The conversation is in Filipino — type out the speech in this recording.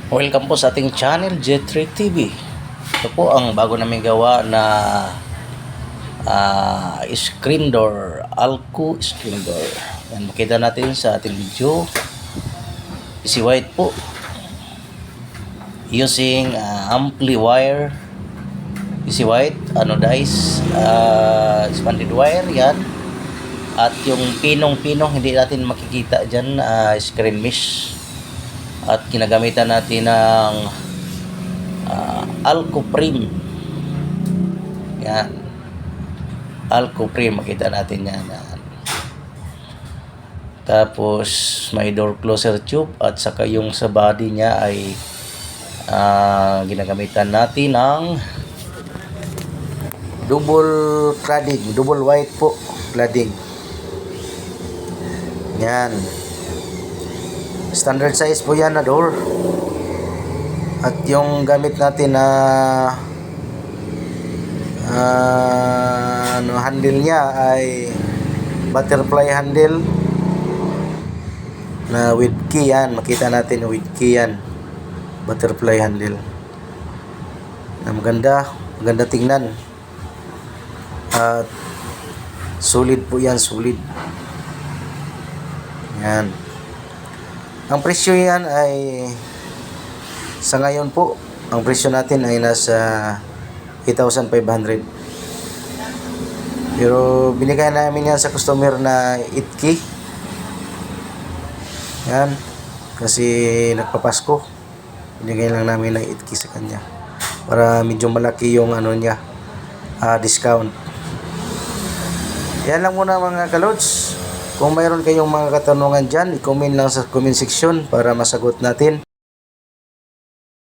Welcome po sa ating channel, J3 TV. Ito po ang bago namin gawa na screen door, Alco screen door. Yan, makita natin sa ating video. Easy white po. Using ampli wire. Easy white, anodized, expanded wire, yan. At yung pinong-pinong, hindi natin makikita dyan, screen mesh. At ginagamitan natin ng Alcoprim. Yan. Alcoprim, makita natin yan. Tapos may door closer tube at saka yung sa body niya ay ginagamitan natin ng double cladding, double white po cladding. Yan. Standard size po yan na door. At yung gamit natin na handle niya ay butterfly handle na with key yan. Makita natin with key yan. Butterfly handle. Na maganda tingnan. At solid po yan, solid. Yan. Ang presyo yan ay sa ngayon po, ang presyo natin ay nasa 8,500. Pero binigay namin yan sa customer na 8K. Yan. Kasi nagpapasko. Binigay lang namin ng 8K sa kanya. Para medyo malaki yung niya, discount. Yan lang muna mga kalods. Kung mayroon kayong mga katanungan dyan, i-comment lang sa comment section para masagot natin.